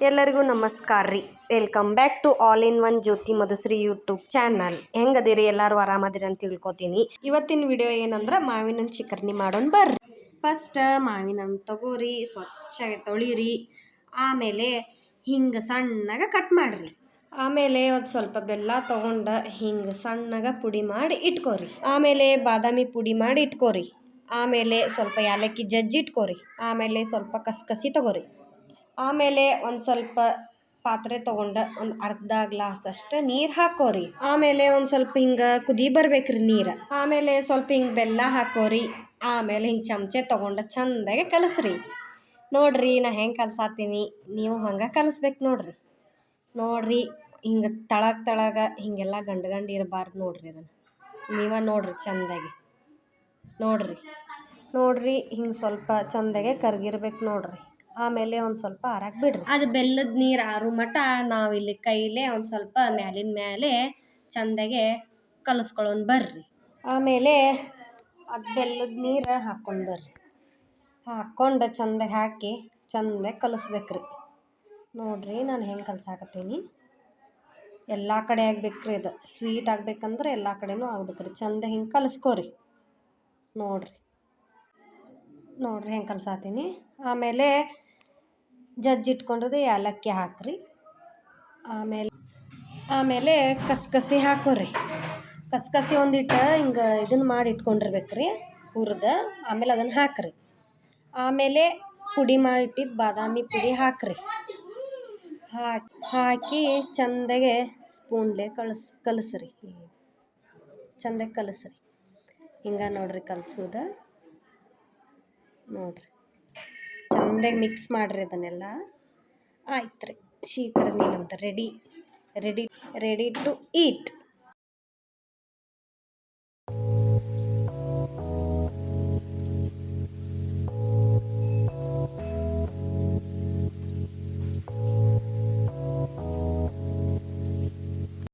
ಎಲ್ಲರಿಗೂ ನಮಸ್ಕಾರ ರೀ. Welcome back to all in one Jyothi Madhushree YouTube channel. ಹೆಂಗದಿರಿ? ಎಲ್ಲರೂ ಆರಾಮದಿರಿ ಅಂತ ತಿಳ್ಕೊತೀನಿ. ಇವತ್ತಿನ ವಿಡಿಯೋ ಏನಂದ್ರೆ ಮಾವಿನ ಹಣ್ಣು ಚಿಕರ್ನಿ ಮಾಡೋಣ ಬರ್ರಿ. ಫಸ್ಟ್ ಮಾವಿನ ಹಣ್ಣು ತಗೋರಿ, ಸ್ವಚ್ಛಗೆ ತೊಳಿರಿ. ಆಮೇಲೆ ಹಿಂಗೆ ಸಣ್ಣಗೆ ಕಟ್ ಮಾಡಿರಿ. ಆಮೇಲೆ ಒಂದು ಸ್ವಲ್ಪ ಬೆಲ್ಲ ತೊಗೊಂಡು ಹಿಂಗೆ ಸಣ್ಣಗೆ ಪುಡಿ ಮಾಡಿ ಇಟ್ಕೋರಿ. ಆಮೇಲೆ ಬಾದಾಮಿ ಪುಡಿ ಮಾಡಿ ಇಟ್ಕೋರಿ. ಆಮೇಲೆ ಸ್ವಲ್ಪ ಏಲಕ್ಕಿ ಜಜ್ಜಿ ಇಟ್ಕೋರಿ. ಆಮೇಲೆ ಸ್ವಲ್ಪ ಕಸಕಸಿ ತಗೋರಿ. ಆಮೇಲೆ ಒಂದು ಸ್ವಲ್ಪ ಪಾತ್ರೆ ತೊಗೊಂಡು ಒಂದು ಅರ್ಧ ಗ್ಲಾಸ್ ಅಷ್ಟು ನೀರು ಹಾಕೋರಿ. ಆಮೇಲೆ ಒಂದು ಸ್ವಲ್ಪ ಹಿಂಗೆ ಕುದಿ ಬರ್ಬೇಕ್ರಿ ನೀರು. ಆಮೇಲೆ ಸ್ವಲ್ಪ ಹಿಂಗೆ ಬೆಲ್ಲ ಹಾಕೋರಿ. ಆಮೇಲೆ ಹಿಂಗೆ ಚಮಚೆ ತೊಗೊಂಡು ಚಂದಾಗೆ ಕಲಸ್ರಿ. ನೋಡ್ರಿ ನಾ ಹೆಂಗೆ ಕಲಸಾತೀನಿ, ನೀವು ಹಂಗೆ ಕಲಿಸ್ಬೇಕು ನೋಡ್ರಿ. ಹಿಂಗೆ ತಳಗ ಹಿಂಗೆಲ್ಲ ಗಂಡು ಇರಬಾರ್ದು ನೋಡ್ರಿ. ಅದನ್ನು ನೀವೇ ನೋಡ್ರಿ ಚಂದಾಗಿ ನೋಡ್ರಿ ಹಿಂಗೆ ಸ್ವಲ್ಪ ಚಂದಾಗೆ ಕರ್ಗಿರ್ಬೇಕು ನೋಡ್ರಿ. ಆಮೇಲೆ ಒಂದು ಸ್ವಲ್ಪ ಆರಾಕ್ ಬಿಡ್ರಿ. ಅದು ಬೆಲ್ಲದ ನೀರು ಆರು ಮಟ್ಟ ನಾವಿಲ್ಲಿ ಕೈಲೇ ಒಂದು ಸ್ವಲ್ಪ ಮ್ಯಾಲಿನ ಮೇಲೆ ಚಂದಾಗೆ ಕಲಿಸ್ಕೊಳ್ಳೋಣ ಬರ್ರಿ. ಆಮೇಲೆ ಅದು ಬೆಲ್ಲದ ನೀರು ಹಾಕ್ಕೊಂಡು ಬರ್ರಿ. ಹಾಕ್ಕೊಂಡು ಚಂದಾಗಿ ಹಾಕಿ ಚಂದಾಗಿ ಕಲಿಸ್ಬೇಕ್ರಿ. ನೋಡ್ರಿ ನಾನು ಹೆಂಗೆ ಕಲ್ಸಾಕತ್ತೀನಿ. ಎಲ್ಲ ಕಡೆ ಆಗ್ಬೇಕ್ರಿ. ಇದು ಸ್ವೀಟ್ ಆಗ್ಬೇಕಂದ್ರೆ ಎಲ್ಲ ಕಡೆನೂ ಆಗ್ಬೇಕ್ರಿ. ಚಂದ ಹಿಂಗೆ ಕಲಿಸ್ಕೋರಿ. ನೋಡ್ರಿ ಹೆಂಗೆ ಕಲ್ಸಾತೀನಿ. ಆಮೇಲೆ ಜಜ್ಜಿಟ್ಕೊಂಡ್ರದ್ದು ಏಲಕ್ಕಿ ಹಾಕ್ರಿ. ಆಮೇಲೆ ಕಸಕಸಿ ಹಾಕೋರಿ. ಕಸಕಸಿ ಒಂದಿಟ್ಟು ಹಿಂಗೆ ಇದನ್ನು ಮಾಡಿ ಇಟ್ಕೊಂಡಿರ್ಬೇಕ್ರಿ ಹುರಿದು. ಆಮೇಲೆ ಅದನ್ನು ಹಾಕ್ರಿ. ಆಮೇಲೆ ಪುಡಿ ಮಾಡಿಟ್ಟಿದ್ದು ಬಾದಾಮಿ ಪುಡಿ ಹಾಕ್ರಿ. ಹಾಕಿ ಚಂದಾಗೆ ಸ್ಪೂನ್ಲೆ ಕಲಸ್ರಿ. ಚಂದಾಗಿ ಕಲಸ್ರಿ. ಹಿಂಗೆ ನೋಡ್ರಿ ಕಲಸೋದು. ನೋಡ್ರಿ ಚಂದಾಗಿ ಮಿಕ್ಸ್ ಮಾಡಿರಿ ಅದನ್ನೆಲ್ಲ. ಆಯ್ತು ರೀ, ಶೀಕರ್ಣಿ ನಮ್ದು ರೆಡಿ ಟು ಈಟ್.